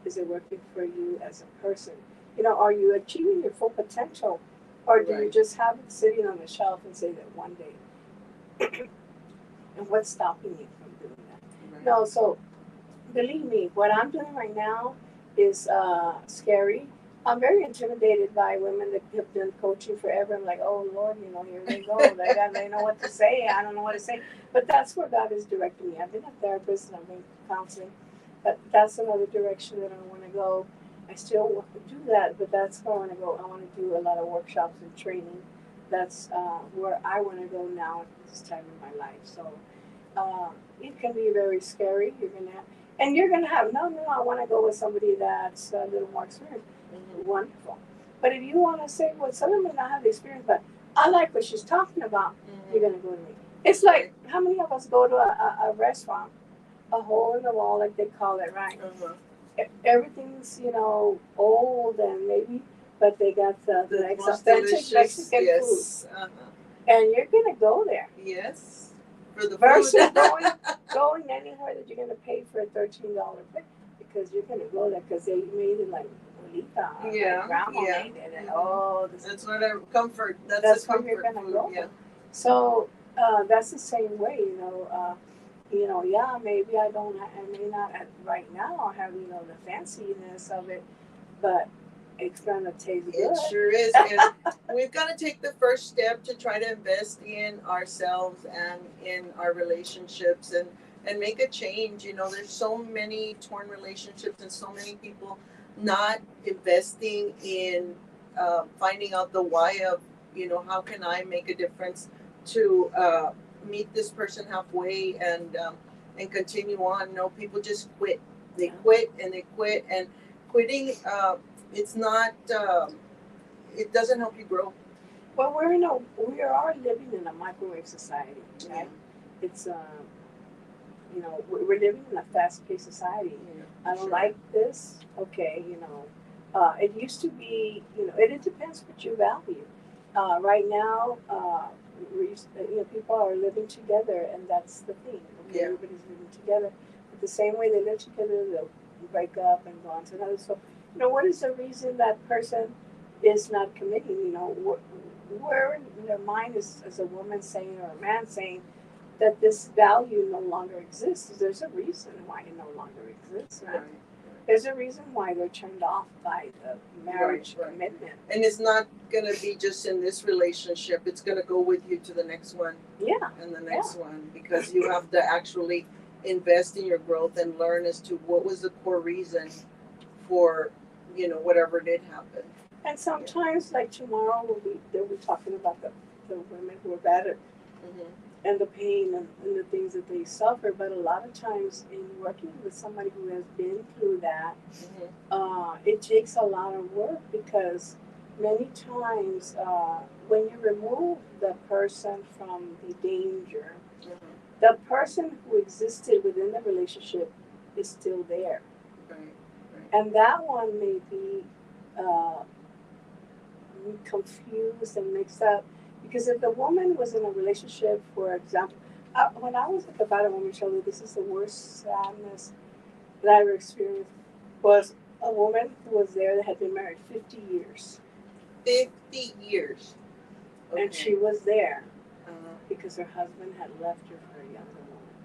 Is it working for you as a person? You know, are you achieving your full potential, or do you just have it sitting on the shelf and say that one day? And what's stopping you from doing that? No, so believe me, what I'm doing right now is scary. I'm very intimidated by women that have done coaching forever. I'm like, oh Lord, you know, here they go. They know what to say. I don't know what to say. But that's where God is directing me. I've been a therapist and I've been counseling, but that's another direction that I want to go. I still want to do that, but that's where I want to go. I want to do a lot of workshops and training. That's where I want to go now at this time in my life. So it can be very scary. You're gonna have no. I want to go with somebody that's a little more experienced. Wonderful. But if you want to say, well, someone may not have the experience, but I like what she's talking about, you're gonna go to me. It's like, how many of us go to a restaurant, a hole in the wall, like they call it, right? Everything's, you know, old and maybe, but they got the authentic Mexican food. And you're gonna go there. Yes. For the versus food. going anywhere that you're gonna pay for a $13 plate, because you're gonna go there because they made it like Lolita, like grandma made it, and that's what I comfort. That's where you're gonna go. Yeah. So that's the same way, you know. Yeah, maybe I may not right now have, you know, the fanciness of it, but it's gonna taste good. It sure is. And we've got to take the first step to try to invest in ourselves and in our relationships and make a change. You know, there's so many torn relationships and so many people not investing in finding out the why of, you know, how can I make a difference to meet this person halfway and continue on. No, people just quit. They quit and they quit, and quitting. It's not. It doesn't help you grow. Well, we are living in a microwave society, right? Yeah. It's you know, we're living in a fast-paced society. Yeah, I don't like this. Okay, you know, it used to be, you know, it depends what you value. Right now, people are living together, and that's the thing. Okay, Yeah. everybody's living together. But the same way they live together, they'll break up and go on to another. So, what is the reason that person is not committing? Where in their mind is a woman saying or a man saying that this value no longer exists? There's a reason why it no longer exists. Right? Right. There's a reason why they're turned off by the marriage Right. commitment. And it's not gonna be just in this relationship. It's gonna go with you to the next one Yeah. and the next one, because you have to actually invest in your growth and learn as to what was the core reason for whatever did happen. And sometimes, like tomorrow, they'll be talking about the women who are battered Mm-hmm. and the pain and the things that they suffer. But a lot of times, in working with somebody who has been through that, Mm-hmm. it takes a lot of work, because many times when you remove the person from the danger, Mm-hmm. the person who existed within the relationship is still there. Right. And that one may be uh, confused and mixed up, because if the woman was in a relationship, for example, when I was at the bottom woman show, this is the worst sadness that I ever experienced, was a woman who was there that had been married 50 years. 50 years. Okay. And she was there Uh-huh. because her husband had left her for a younger woman.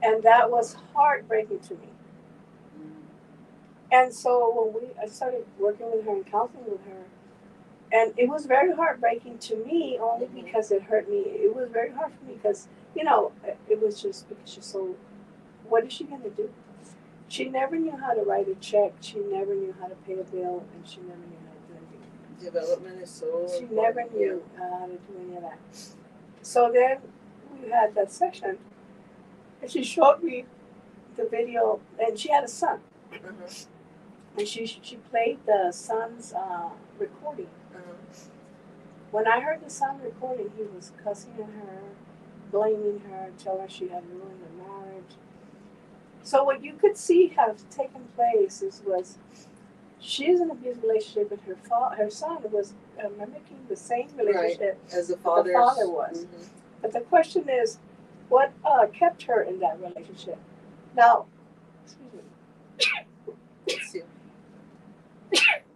And that was heartbreaking to me. And so when I started working with her and counseling with her, and it was very heartbreaking to me, only Mhm. because it hurt me. It was very hard for me because, it was just because she's so, what is she going to do? She never knew how to write a check. She never knew how to pay a bill, and she never knew how to do anything. Development is so She important. never knew how to do any of that. So then we had that session, and she showed me the video, and she had a son. Yeah. Uh-huh. And she played the son's recording. Uh-huh. When I heard the son recording, he was cussing at her, blaming her, telling her she had ruined the marriage. So what you could see have taken place was she's in an abusive relationship, but her son was mimicking the same relationship As the that father. the father was. Mm-hmm. But the question is, what kept her in that relationship? Now, excuse me. Bless you.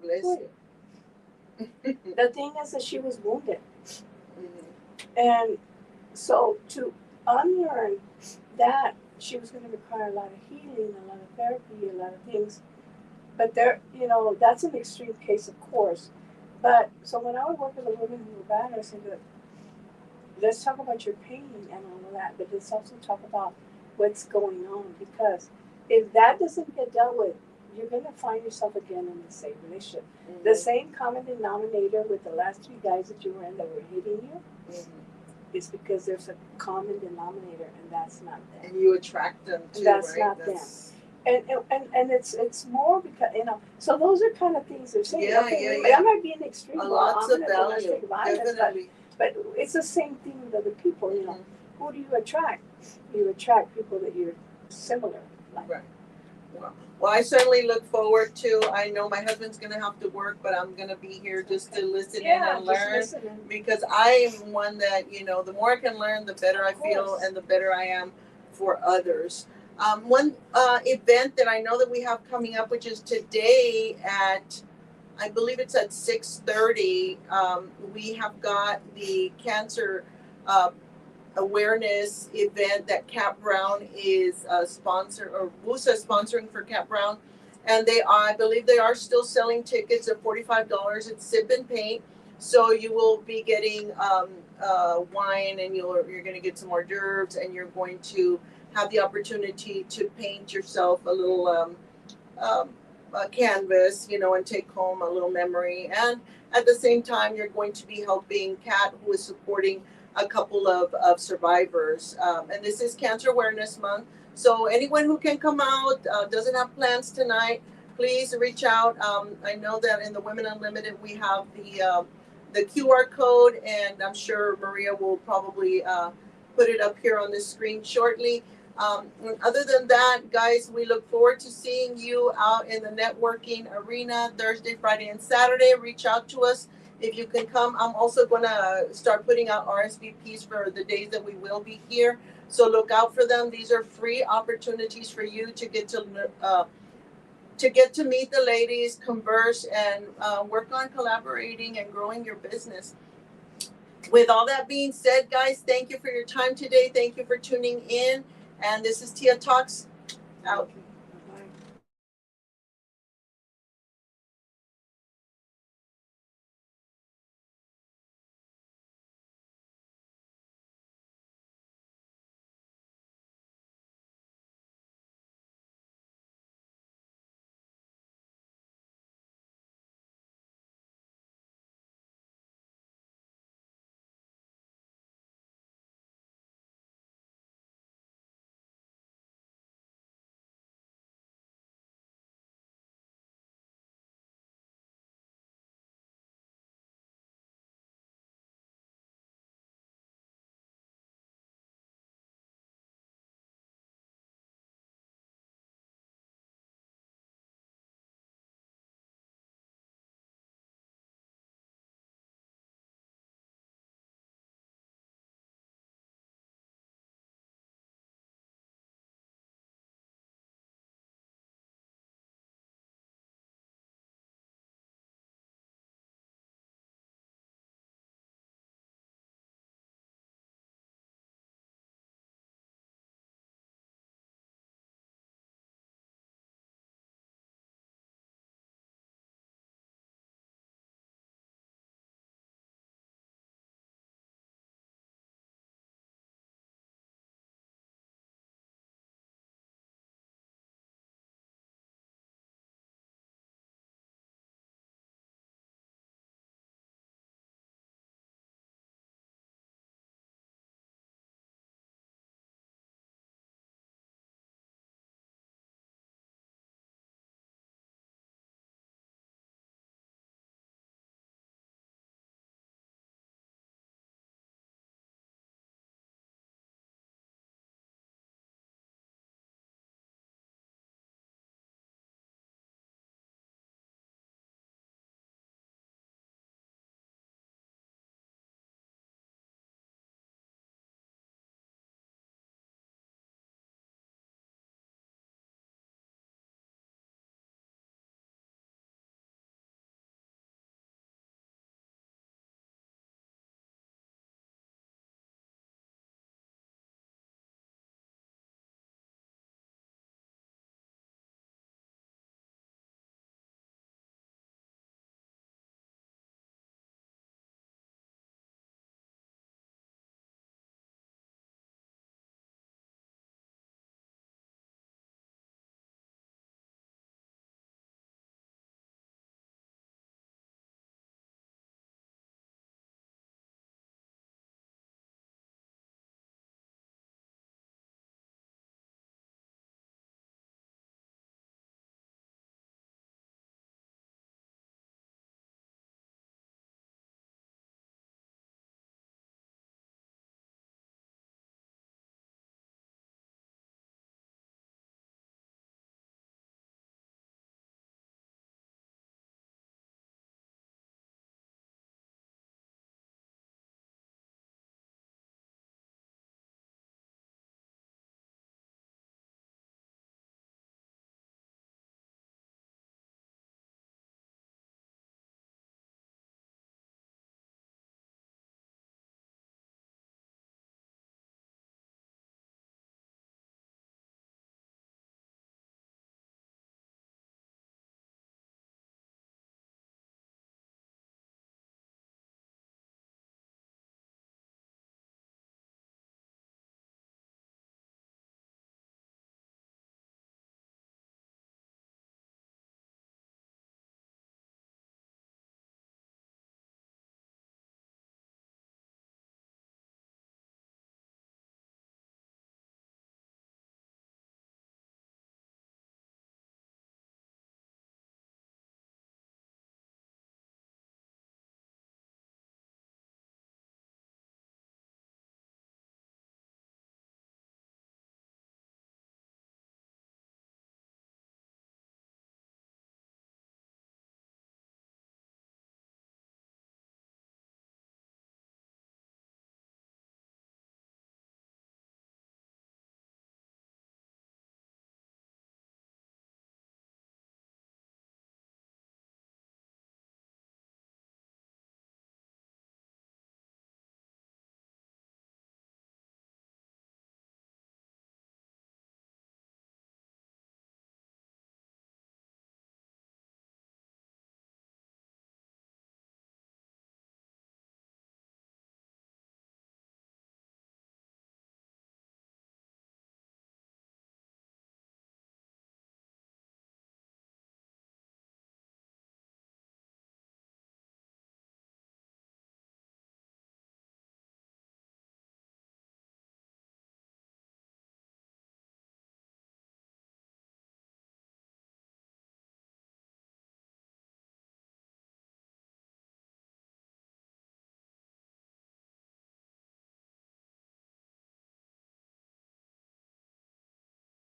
Bless you. The thing is that she was wounded. Mm-hmm. And so to unlearn that, she was going to require a lot of healing, a lot of therapy, a lot of things. But that's an extreme case, of course. But so when I would work with a woman who was bad, I said, let's talk about your pain and all of that, but let's also talk about what's going on. Because if that doesn't get dealt with, you're going to find yourself again in the same relationship. Mm-hmm. The same common denominator with the last 3 guys that you were in that were hitting you, Mm-hmm. is because there's a common denominator, and that's not them. And you attract them too, That's right? not them. And it's more because so those are kind of things they're saying. Yeah, okay, yeah. I might be an extreme. Lots of value, domestic violence, definitely. but it's the same thing with other people. Mhm. Who do you attract? You attract people that you're similar like. Right. Well, I certainly look forward to. I know my husband's gonna have to work, but I'm gonna be here just to listen in and learn. Just listen. Because I am one that, the more I can learn, the better I feel course. and the better I am for others. One event that I know that we have coming up, which is today at, I believe it's at 6:30, we have got the cancer awareness event that Cap Brown is sponsor, or WUSA is sponsoring for Cap Brown. And I believe they are still selling tickets at $45. It's sip and paint. So you will be getting wine, and you're going to get some hors d'oeuvres, and you're going to have the opportunity to paint yourself a little canvas, and take home a little memory. And at the same time, you're going to be helping Kat, who is supporting a couple of survivors. And this is Cancer Awareness Month. So anyone who can come out, doesn't have plans tonight, please reach out. I know that in the Women Unlimited, we have the QR code, and I'm sure Maria will probably put it up here on the screen shortly. Other than that, guys, we look forward to seeing you out in the networking arena Thursday, Friday, and Saturday. Reach out to us if you can come. I'm also gonna start putting out RSVPs for the days that we will be here. So look out for them. These are free opportunities for you to get to meet the ladies, converse, and work on collaborating and growing your business. With all that being said, guys, thank you for your time today. Thank you for tuning in. And this is Tia Talks out.